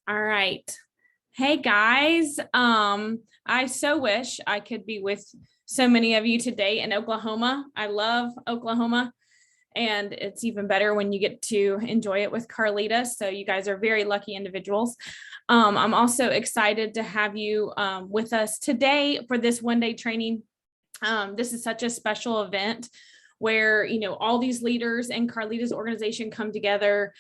All right. Hey guys. I so wish I could be with so many of you today in Oklahoma. I love Oklahoma, and it's even better when you get to enjoy it with Carlita. So you guys are very lucky individuals. I'm also excited to have you with us today for this one-day training. This is such a special event where, all these leaders in Carlita's organization come together.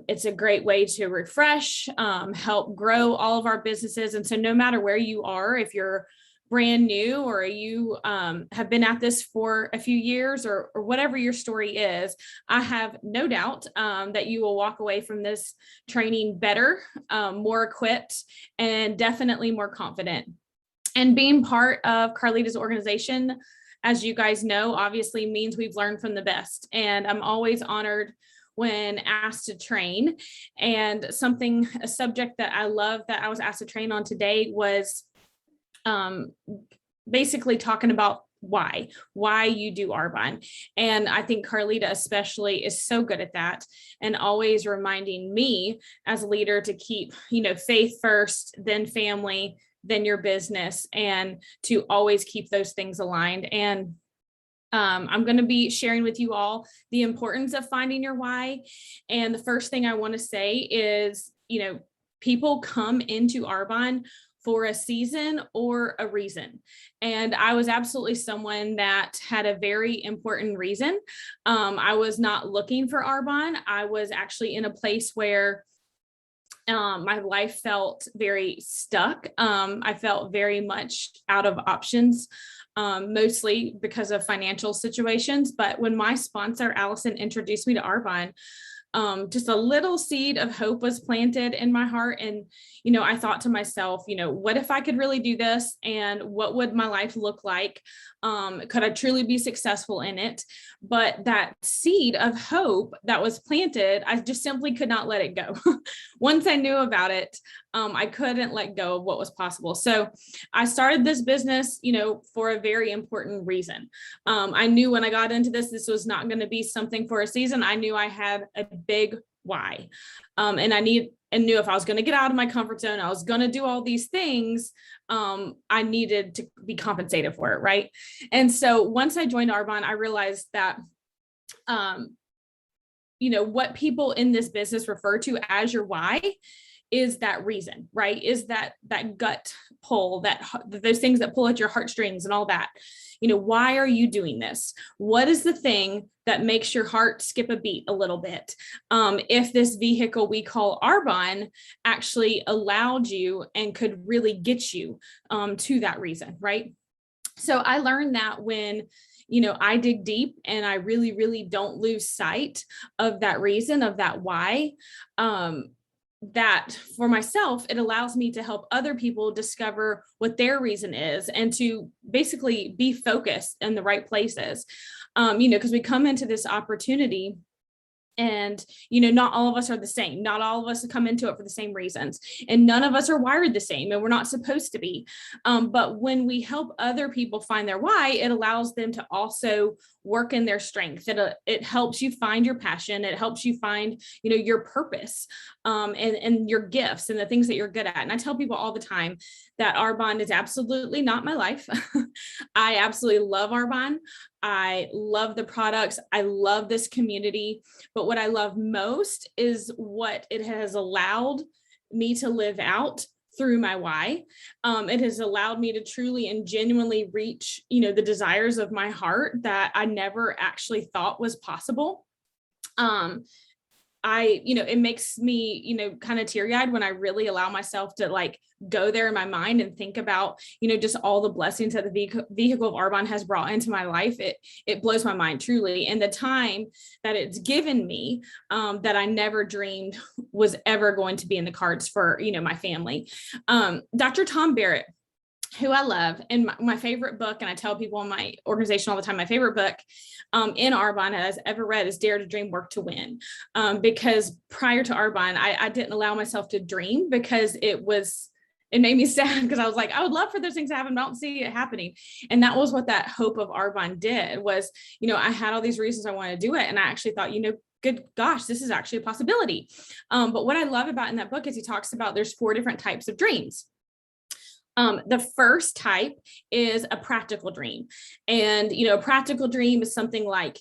It's a great way to refresh, help grow all of our businesses. And so no matter where you are, if you're brand new or you have been at this for a few years or whatever your story is, I have no doubt that you will walk away from this training better, more equipped, and definitely more confident. And being part of Carlita's organization, as you guys know, obviously means we've learned from the best. And I'm always honored when asked to train. And a subject that I love that I was asked to train on today was basically talking about why you do Arbonne. And I think Carlita especially is so good at that, and always reminding me as a leader to keep, faith first, then family, then your business, and to always keep those things aligned. And I'm going to be sharing with you all the importance of finding your why. And the first thing I want to say is, people come into Arbonne for a season or a reason. And I was absolutely someone that had a very important reason. I was not looking for Arbonne. I was actually in a place where my life felt very stuck. I felt very much out of options, mostly because of financial situations. But when my sponsor, Allison, introduced me to Arbonne, just a little seed of hope was planted in my heart. And, I thought to myself, what if I could really do this? And what would my life look like? Could I truly be successful in it? But that seed of hope that was planted, I just simply could not let it go. Once I knew about it, I couldn't let go of what was possible. So I started this business, for a very important reason. I knew when I got into this was not going to be something for a season. I knew I had a big why. And I knew if I was going to get out of my comfort zone, I was going to do all these things. I needed to be compensated for it. Right. And so once I joined Arbonne, I realized that, what people in this business refer to as your why is that reason, right? Is that gut pull, those things that pull at your heartstrings and all that. Why are you doing this? What is the thing that makes your heart skip a beat a little bit? If this vehicle we call Arbonne actually allowed you and could really get you to that reason, right? So I learned that when I dig deep and I really, really don't lose sight of that reason, of that why, that for myself, it allows me to help other people discover what their reason is and to basically be focused in the right places. Because we come into this opportunity and, not all of us are the same. Not all of us come into it for the same reasons. And none of us are wired the same, and we're not supposed to be. But when we help other people find their why, it allows them to also work in their strength. It helps you find your passion. It helps you find, your purpose, and your gifts and the things that you're good at. And I tell people all the time that Arbonne is absolutely not my life. I absolutely love Arbonne. I love the products. I love this community. But what I love most is what it has allowed me to live out through my why. It has allowed me to truly and genuinely reach, the desires of my heart that I never actually thought was possible. It makes me, kind of teary-eyed when I really allow myself to go there in my mind and think about, just all the blessings that the vehicle of Arbonne has brought into my life. It blows my mind truly. And the time that it's given me, that I never dreamed was ever going to be in the cards for, my family. Dr. Tom Barrett, who I love, and my favorite book, and I tell people in my organization all the time, my favorite book in Arbonne I've ever read is Dare to Dream, Work to Win. Because prior to Arbonne, I didn't allow myself to dream because it made me sad, because I was like, I would love for those things to happen, but I don't see it happening. And that was what that hope of Arbonne did was, I had all these reasons I wanted to do it. And I actually thought, good gosh, this is actually a possibility. But what I love about in that book is he talks about there's 4 different types of dreams. The first type is a practical dream. And, a practical dream is something like,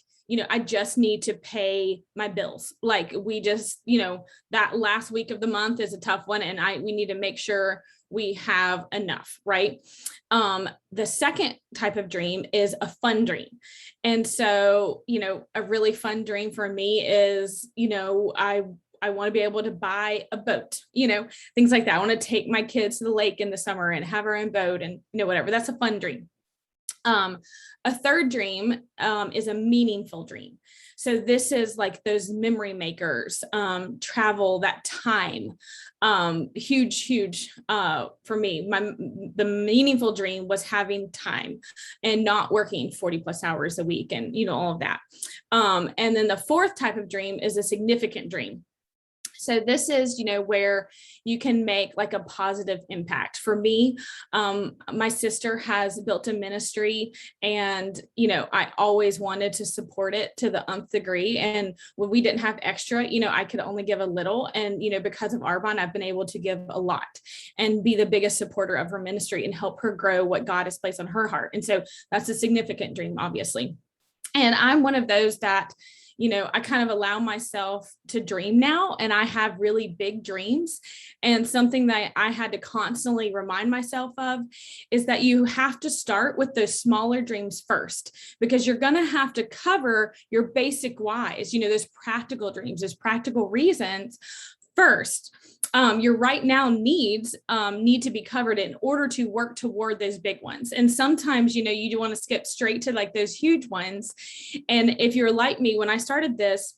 I just need to pay my bills. Like we just, that last week of the month is a tough one. And we need to make sure we have enough, right? The second type of dream is a fun dream. And so, a really fun dream for me is, I want to be able to buy a boat, things like that. I want to take my kids to the lake in the summer and have our own boat and, whatever. That's a fun dream. A third dream is a meaningful dream. So this is like those memory makers, travel, that time, huge for me. The meaningful dream was having time and not working 40 plus hours a week and, all of that. And then the fourth type of dream is a significant dream. So this is, where you can make like a positive impact. For me, my sister has built a ministry and, I always wanted to support it to the nth degree. And when we didn't have extra, I could only give a little. And, because of Arbonne, I've been able to give a lot and be the biggest supporter of her ministry and help her grow what God has placed on her heart. And so that's a significant dream, obviously. And I'm one of those that, I kind of allow myself to dream now, and I have really big dreams. And something that I had to constantly remind myself of is that you have to start with those smaller dreams first, because you're going to have to cover your basic whys, those practical dreams, those practical reasons first. Your right now needs need to be covered in order to work toward those big ones. And sometimes, you do want to skip straight to like those huge ones. And if you're like me, when I started this,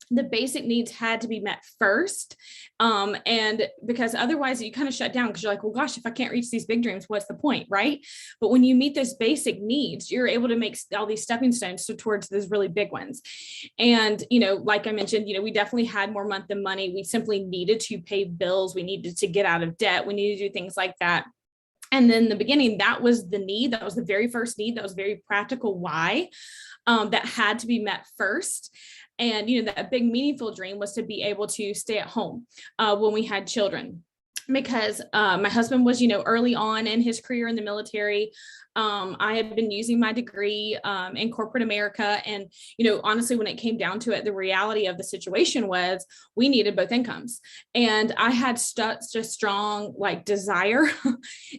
the basic needs had to be met first. And because otherwise you kind of shut down because you're like, well, gosh, if I can't reach these big dreams, what's the point? Right. But when you meet those basic needs, you're able to make all these stepping stones towards those really big ones. And, like I mentioned, we definitely had more month than money. We simply needed to pay bills. We needed to get out of debt. We needed to do things like that. And then in the beginning, that was the need. That was the very first need. That was very practical why that had to be met first. And, that big meaningful dream was to be able to stay at home when we had children, because my husband was, early on in his career in the military. I had been using my degree in corporate America. And, honestly, when it came down to it, the reality of the situation was we needed both incomes. And I had such a strong desire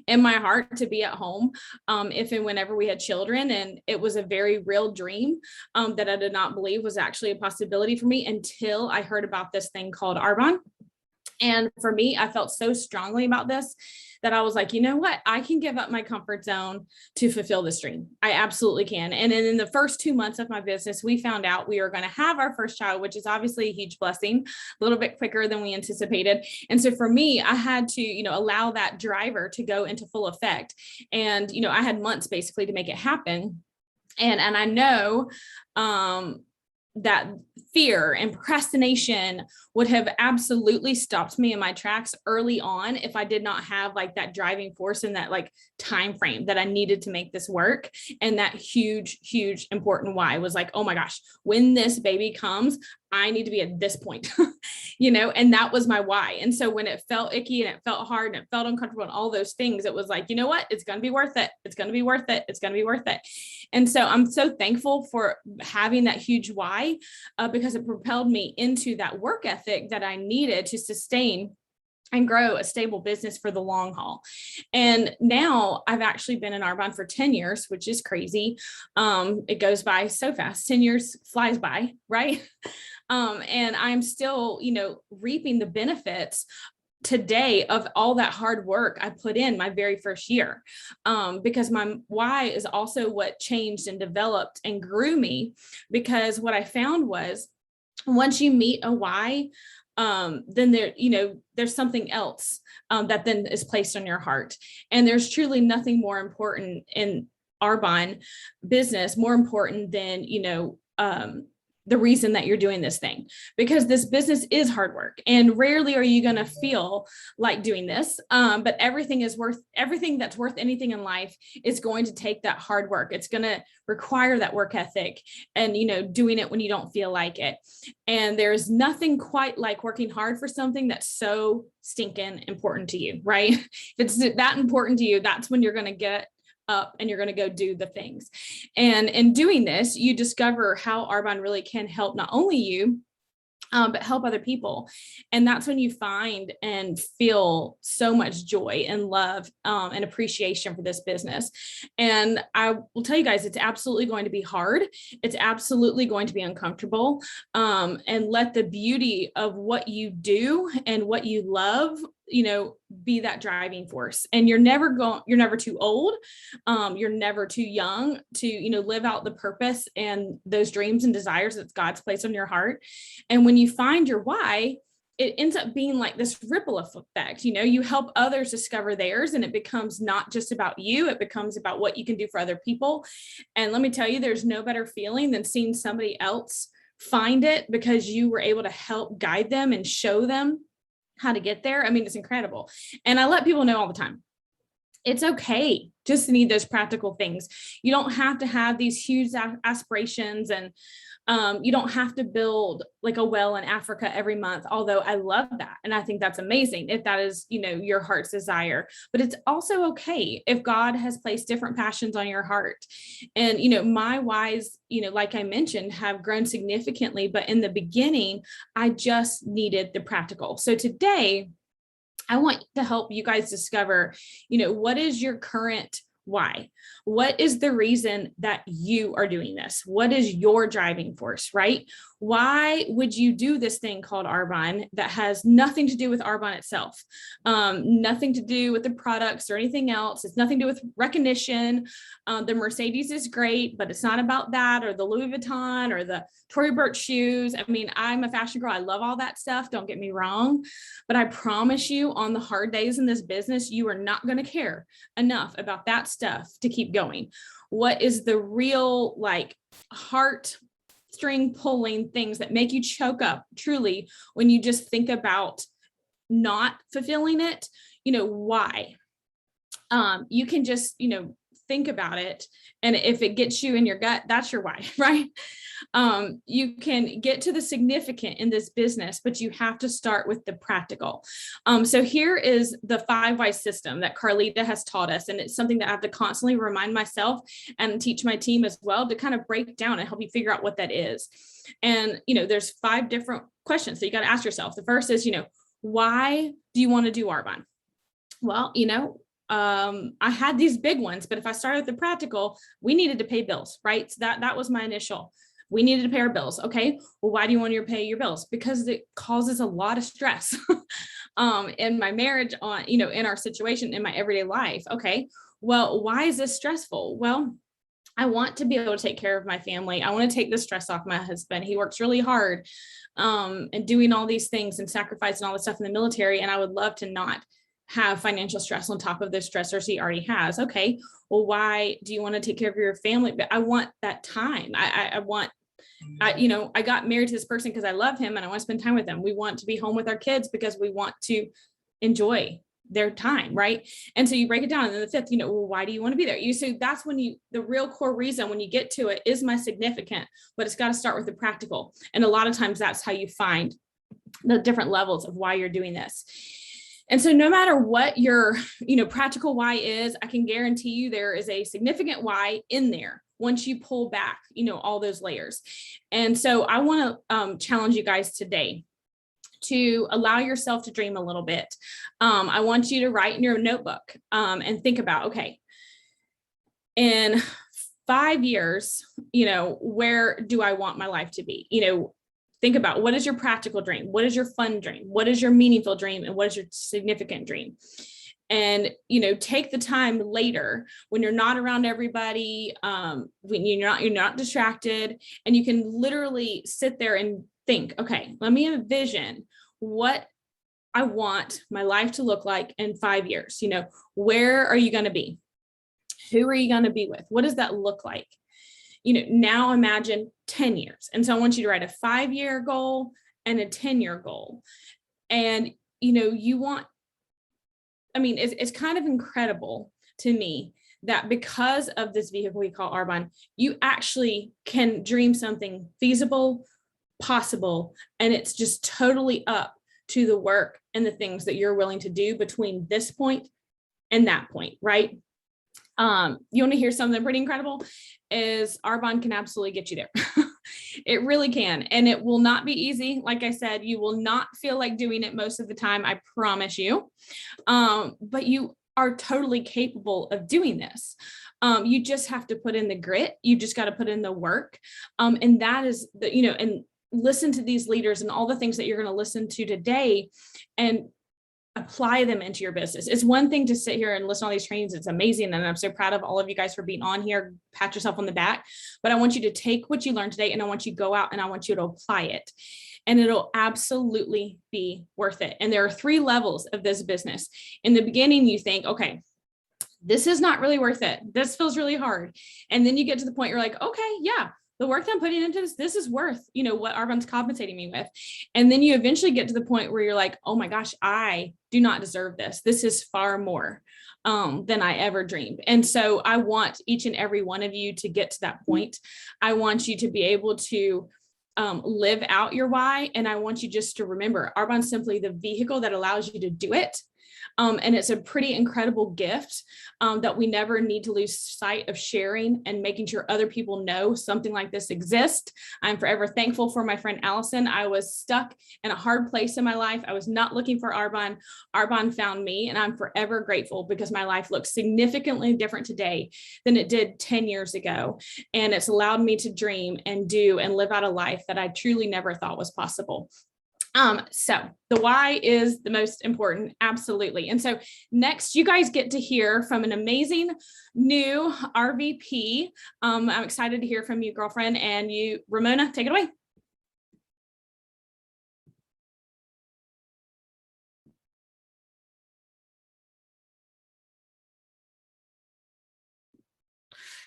in my heart to be at home if and whenever we had children. And it was a very real dream that I did not believe was actually a possibility for me until I heard about this thing called Arbonne. And for me, I felt so strongly about this that I was like, you know what? I can give up my comfort zone to fulfill this dream. I absolutely can. And then in the first 2 months of my business, we found out we were going to have our first child, which is obviously a huge blessing, a little bit quicker than we anticipated. And so for me, I had to, allow that driver to go into full effect. And, I had months basically to make it happen. And I know, that fear and procrastination would have absolutely stopped me in my tracks early on if I did not have that driving force and that time frame that I needed to make this work. And that huge important why was oh my gosh, when this baby comes, I need to be at this point, and that was my why. And so when it felt icky and it felt hard and it felt uncomfortable and all those things, it was you know what, it's going to be worth it. It's going to be worth it. It's going to be worth it. And so I'm so thankful for having that huge why because it propelled me into that work ethic that I needed to sustain and grow a stable business for the long haul. And now I've actually been in Arbonne for 10 years, which is crazy. It goes by so fast. 10 years flies by, right? And I'm still, reaping the benefits today of all that hard work I put in my very first year, because my why is also what changed and developed and grew me. Because what I found was once you meet a why, then there's something else that then is placed on your heart. And there's truly nothing more important in Arbonne business, more important than, the reason that you're doing this thing, because this business is hard work and rarely are you going to feel like doing this. But everything that's worth anything in life is going to take that hard work. It's going to require that work ethic and, doing it when you don't feel like it. And there's nothing quite like working hard for something that's so stinking important to you, right? If it's that important to you, that's when you're going to get up and you're going to go do the things. And in doing this, you discover how Arbonne really can help not only you, but help other people. And that's when you find and feel so much joy and love and appreciation for this business. And I will tell you guys, it's absolutely going to be hard. It's absolutely going to be uncomfortable. And let the beauty of what you do and what you love, be that driving force. And you're never too old. You're never too young to, live out the purpose and those dreams and desires that God's placed on your heart. And when you find your why, it ends up being like this ripple effect. You help others discover theirs, and it becomes not just about you, it becomes about what you can do for other people. And let me tell you, there's no better feeling than seeing somebody else find it because you were able to help guide them and show them how to get there. I mean, it's incredible. And I let people know all the time, it's okay just to need those practical things. You don't have to have these huge aspirations, and you don't have to build like a well in Africa every month, although I love that. And I think that's amazing if that is, your heart's desire. But it's also okay if God has placed different passions on your heart. And, my whys, like I mentioned, have grown significantly. But in the beginning, I just needed the practical. So today, I want to help you guys discover, what is your current why? What is the reason that you are doing this? What is your driving force, right? Why would you do this thing called Arbonne that has nothing to do with Arbonne itself? Nothing to do with the products or anything else. It's nothing to do with recognition. The Mercedes is great, but it's not about that, or the Louis Vuitton or the Tory Burch shoes. I mean, I'm a fashion girl. I love all that stuff. Don't get me wrong. But I promise you, on the hard days in this business, you are not going to care enough about that stuff to keep going. What is the real, heart string pulling things that make you choke up truly when you just think about not fulfilling it? Why? You can just, think about it. And if it gets you in your gut, that's your why, right? You can get to the significant in this business, but you have to start with the practical. So here is the 5 why system that Carlita has taught us. And it's something that I have to constantly remind myself and teach my team as well to kind of break down and help you figure out what that is. And, there's 5 different questions that you got to ask yourself. The first is, why do you want to do Arbonne? Well, I had these big ones, but if I started with the practical, we needed to pay bills, right? So that was my initial. We needed to pay our bills. Okay. Well, why do you want to pay your bills? Because it causes a lot of stress in my marriage, in our situation, in my everyday life. Okay. Well, why is this stressful? Well, I want to be able to take care of my family. I want to take the stress off my husband. He works really hard and doing all these things and sacrificing all this stuff in the military. And I would love to not have financial stress on top of the stressors he already has. Okay. Well, why do you want to take care of your family? But I want that time. I got married to this person because I love him and I want to spend time with him. We want to be home with our kids because we want to enjoy their time. Right. And so you break it down. And then the 5th, well, why do you want to be there? So that's when the real core reason when you get to it is my significant, but it's got to start with the practical. And a lot of times that's how you find the different levels of why you're doing this. And so no matter what your, practical why is, I can guarantee you there is a significant why in there once you pull back, all those layers. And so I want to challenge you guys today to allow yourself to dream a little bit. I want you to write in your notebook and think about, okay, in 5 years, where do I want my life to be? Think about, what is your practical dream? What is your fun dream? What is your meaningful dream? And what is your significant dream? And, take the time later when you're not around everybody, when you're not distracted, and you can literally sit there and think, okay, let me envision what I want my life to look like in 5 years. Where are you going to be? Who are you going to be with? What does that look like? now imagine 10 years. And so I want you to write a 5-year goal and a 10-year goal. And, it's kind of incredible to me that because of this vehicle we call Arbonne, you actually can dream something feasible, possible, and it's just totally up to the work and the things that you're willing to do between this point and that point, right? You want to hear something pretty incredible? Is Arbonne can absolutely get you there. It really can. And it will not be easy. Like I said, you will not feel like doing it most of the time, I promise you. But you are totally capable of doing this. You just have to put in the grit. You just got to put in the work. And that is and listen to these leaders and all the things that you're going to listen to today and apply them into your business. It's one thing to sit here and listen to all these trainings. It's amazing. And I'm so proud of all of you guys for being on here. Pat yourself on the back. But I want you to take what you learned today and I want you to go out and I want you to apply it. And it'll absolutely be worth it. And there are 3 levels of this business. In the beginning, you think, okay, this is not really worth it. This feels really hard. And then you get to the point you're like, okay, yeah, the work that I'm putting into this is worth, what Arbonne's compensating me with. And then you eventually get to the point where you're like, oh my gosh, I do not deserve this. This is far more than I ever dreamed. And so I want each and every one of you to get to that point. I want you to be able to live out your why. And I want you just to remember Arbonne's simply the vehicle that allows you to do it. And it's a pretty incredible gift that we never need to lose sight of sharing and making sure other people know something like this exists. I'm forever thankful for my friend Allison. I was stuck in a hard place in my life. I was not looking for Arbonne. Arbonne found me, and I'm forever grateful because my life looks significantly different today than it did 10 years ago. And it's allowed me to dream and do and live out a life that I truly never thought was possible. So the why is the most important. Absolutely. And so next you guys get to hear from an amazing new RVP. I'm excited to hear from you, girlfriend, and you, Ramonna, take it away.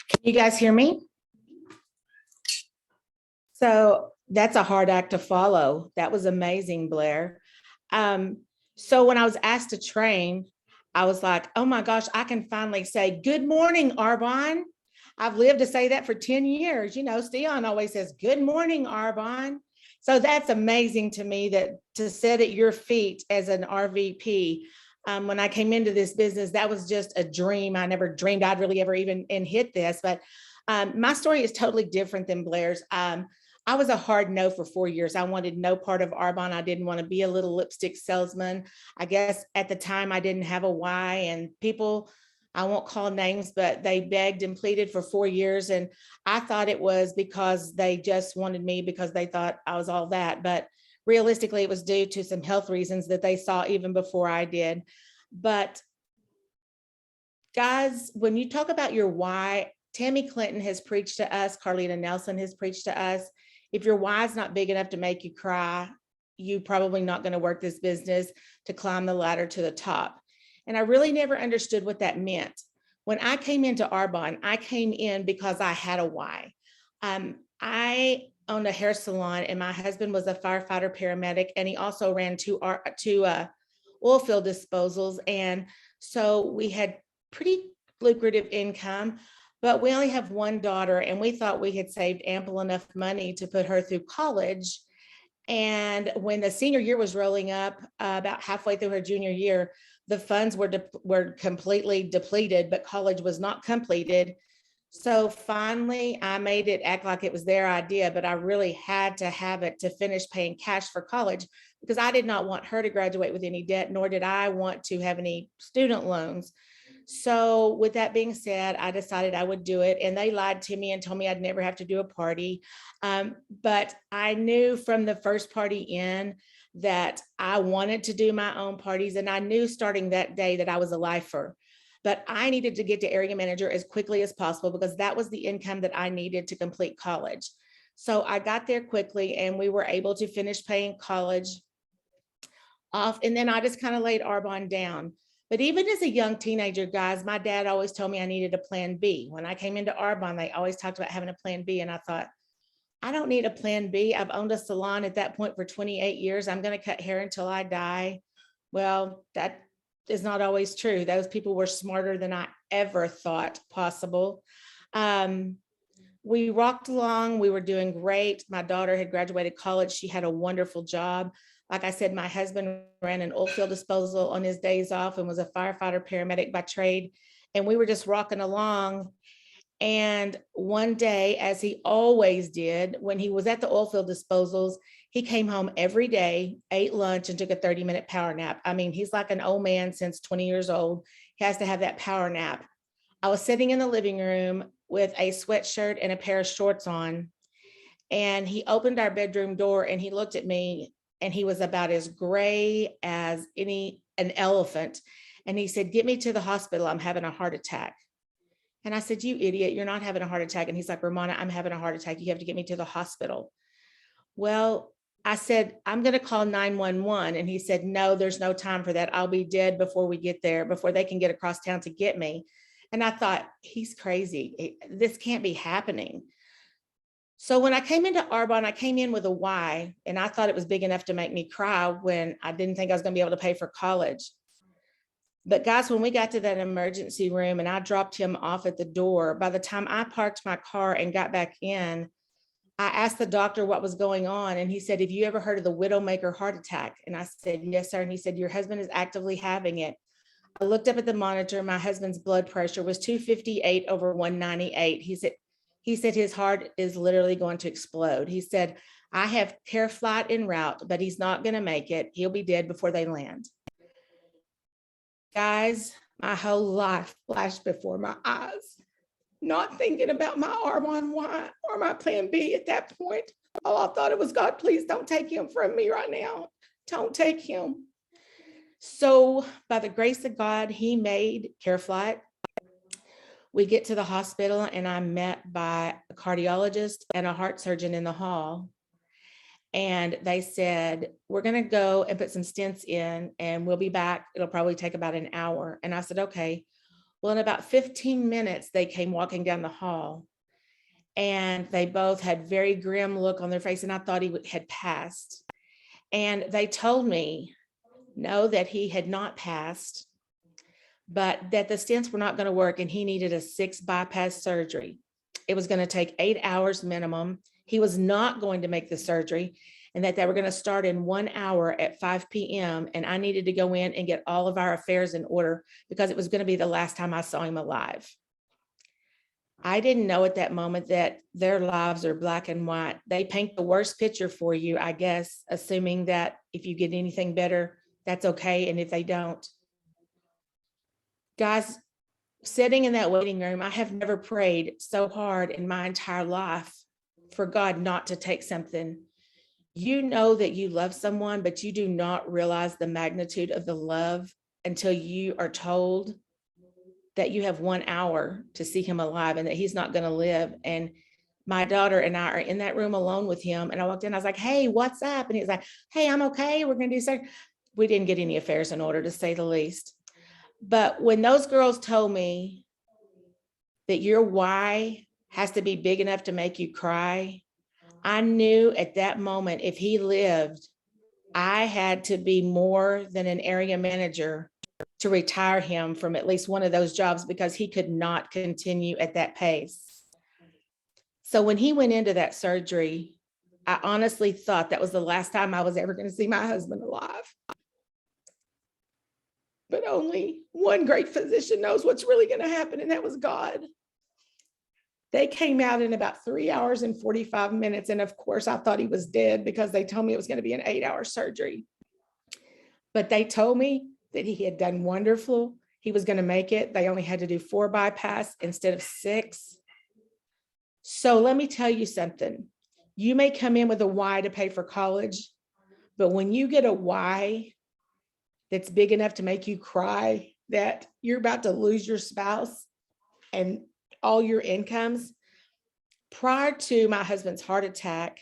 Can you guys hear me? So that's a hard act to follow. That was amazing, Blair. So when I was asked to train, I was like, oh my gosh, I can finally say, good morning, Arbonne. I've lived to say that for 10 years. Steon always says, good morning, Arbonne. So that's amazing to me that to sit at your feet as an RVP. When I came into this business, that was just a dream. I never dreamed I'd really ever even hit this, but my story is totally different than Blair's. I was a hard no for 4 years. I wanted no part of Arbonne. I didn't want to be a little lipstick salesman. I guess at the time I didn't have a why, and people, I won't call names, but they begged and pleaded for 4 years. And I thought it was because they just wanted me because they thought I was all that. But realistically, it was due to some health reasons that they saw even before I did. But guys, when you talk about your why, Tammy Clinton has preached to us, Carlita Nelson has preached to us. If your why is not big enough to make you cry, you're probably not going to work this business to climb the ladder to the top. And I really never understood what that meant. When I came into Arbonne, I came in because I had a why. I owned a hair salon, and my husband was a firefighter paramedic, and he also ran two oil field disposals. And so we had pretty lucrative income. But we only have one daughter, and we thought we had saved ample enough money to put her through college. And when the senior year was rolling up, about halfway through her junior year, the funds were completely depleted, but college was not completed. So finally, I made it act like it was their idea, but I really had to have it to finish paying cash for college because I did not want her to graduate with any debt, nor did I want to have any student loans. So with that being said, I decided I would do it, and they lied to me and told me I'd never have to do a party. But I knew from the first party in that I wanted to do my own parties, and I knew starting that day that I was a lifer. But I needed to get to area manager as quickly as possible because that was the income that I needed to complete college. So I got there quickly, and we were able to finish paying college off. And then I just kind of laid Arbonne down. But even as a young teenager, guys, my dad always told me I needed a plan B. When I came into Arbonne, they always talked about having a plan B. And I thought, I don't need a plan B. I've owned a salon at that point for 28 years. I'm going to cut hair until I die. Well, that is not always true. Those people were smarter than I ever thought possible. We rocked along. We were doing great. My daughter had graduated college. She had a wonderful job. Like I said, my husband ran an oil field disposal on his days off and was a firefighter paramedic by trade. And we were just rocking along. And one day, as he always did, when he was at the oil field disposals, he came home every day, ate lunch, and took a 30-minute power nap. I mean, he's like an old man since 20 years old. He has to have that power nap. I was sitting in the living room with a sweatshirt and a pair of shorts on, and he opened our bedroom door and he looked at me, and he was about as gray as an elephant. And he said, "Get me to the hospital. I'm having a heart attack." And I said, "You idiot, you're not having a heart attack." And he's like, "Ramonna, I'm having a heart attack. You have to get me to the hospital." Well, I said, "I'm going to call 911." And he said, "No, there's no time for that. I'll be dead before we get there, before they can get across town to get me." And I thought, he's crazy. This can't be happening. So when I came into Arbonne, I came in with a why, and I thought it was big enough to make me cry when I didn't think I was going to be able to pay for college. But guys, when we got to that emergency room and I dropped him off at the door, by the time I parked my car and got back in, I asked the doctor what was going on. And he said, "Have you ever heard of the widowmaker heart attack?" And I said, "Yes, sir." And he said, "Your husband is actively having it." I looked up at the monitor. My husband's blood pressure was 258 over 198. He said his heart is literally going to explode. He said, "I have care flight en route, but he's not going to make it. He'll be dead before they land." Guys, my whole life flashed before my eyes, not thinking about my Arbonne Y or my plan B at that point. All I thought it was, "God, please don't take him from me right now. Don't take him." So by the grace of God, he made care flight. We get to the hospital and I'm met by a cardiologist and a heart surgeon in the hall. And they said, "We're going to go and put some stents in and we'll be back. It'll probably take about an hour." And I said, "Okay." Well, in about 15 minutes, they came walking down the hall and they both had very grim look on their face. And I thought he had passed. And they told me, no, that he had not passed, but that the stents were not going to work and he needed a 6 bypass surgery. It was going to take 8 hours minimum. He was not going to make the surgery, and that they were going to start in 1 hour at 5 p.m. And I needed to go in and get all of our affairs in order because it was going to be the last time I saw him alive. I didn't know at that moment that their lives are black and white. They paint the worst picture for you, I guess, assuming that if you get anything better, that's okay. And if they don't, guys, sitting in that waiting room, I have never prayed so hard in my entire life for God not to take something. You know that you love someone, but you do not realize the magnitude of the love until you are told that you have 1 hour to see him alive and that he's not going to live. And my daughter and I are in that room alone with him. And I walked in, I was like, "Hey, what's up?" And he's like, "Hey, I'm okay. We're going to do something." We didn't get any affairs in order, to say the least. But when those girls told me that your why has to be big enough to make you cry, I knew at that moment, if he lived, I had to be more than an area manager to retire him from at least one of those jobs because he could not continue at that pace. So when he went into that surgery, I honestly thought that was the last time I was ever going to see my husband alive. But only one great physician knows what's really going to happen, and that was God. They came out in about 3 hours and 45 minutes. And of course, I thought he was dead because they told me it was going to be an 8-hour surgery. But they told me that he had done wonderful. He was going to make it. They only had to do 4 bypass instead of 6. So let me tell you something. You may come in with a why to pay for college, but when you get a why that's big enough to make you cry, that you're about to lose your spouse and all your incomes. Prior to my husband's heart attack,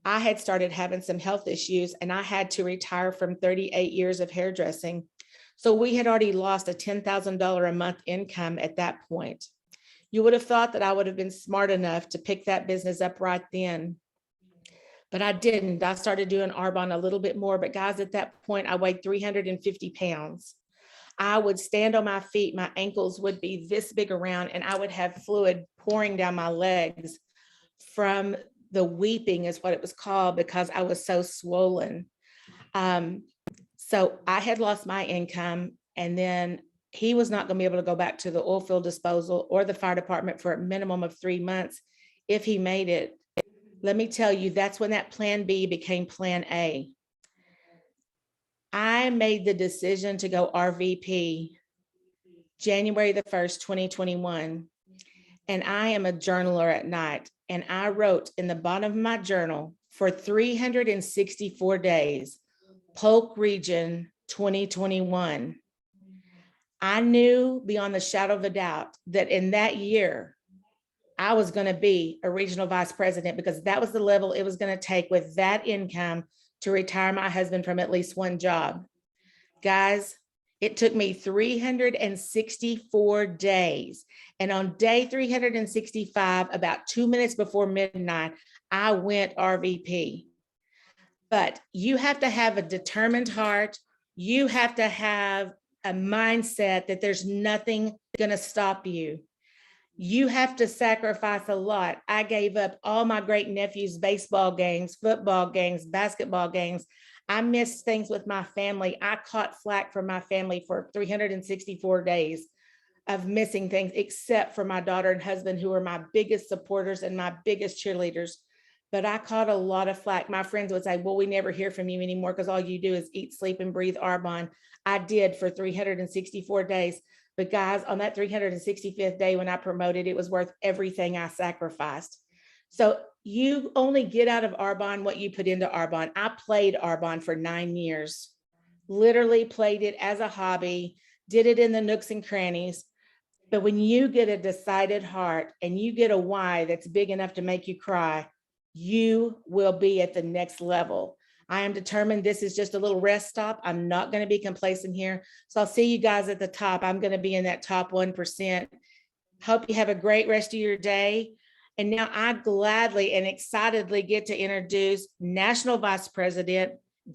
I had started having some health issues and I had to retire from 38 years of hairdressing. So we had already lost a $10,000 a month income at that point. You would have thought that I would have been smart enough to pick that business up right then, but I didn't. I started doing Arbonne a little bit more, but guys, at that point, I weighed 350 pounds. I would stand on my feet, my ankles would be this big around, and I would have fluid pouring down my legs from the weeping, is what it was called, because I was so swollen. So I had lost my income, and then he was not going to be able to go back to the oil field disposal or the fire department for a minimum of 3 months if he made it. Let me tell you, that's when that plan B became plan A. I made the decision to go RVP January the 1st, 2021. And I am a journaler at night. And I wrote in the bottom of my journal, for 364 days, Polk region 2021. I knew beyond the shadow of a doubt that in that year, I was going to be a regional vice president, because that was the level it was going to take with that income to retire my husband from at least one job. Guys, it took me 364 days. And on day 365, about 2 minutes before midnight, I went RVP. But you have to have a determined heart. You have to have a mindset that there's nothing going to stop you. You have to sacrifice a lot. I gave up all my great nephews' baseball games, football games, basketball games. I missed things with my family. I caught flack from my family for 364 days of missing things, except for my daughter and husband, who are my biggest supporters and my biggest cheerleaders. But I caught a lot of flack. My friends would say, well, we never hear from you anymore because all you do is eat, sleep, and breathe Arbonne. I did for 364 days. But guys, on that 365th day when I promoted, it was worth everything I sacrificed. So you only get out of Arbonne what you put into Arbonne. I played Arbonne for 9 years, literally played it as a hobby, did it in the nooks and crannies. But when you get a decided heart and you get a why that's big enough to make you cry, you will be at the next level. I am determined this is just a little rest stop. I'm not going to be complacent here. So I'll see you guys at the top. I'm going to be in that top 1%. Hope you have a great rest of your day. And now I gladly and excitedly get to introduce National Vice President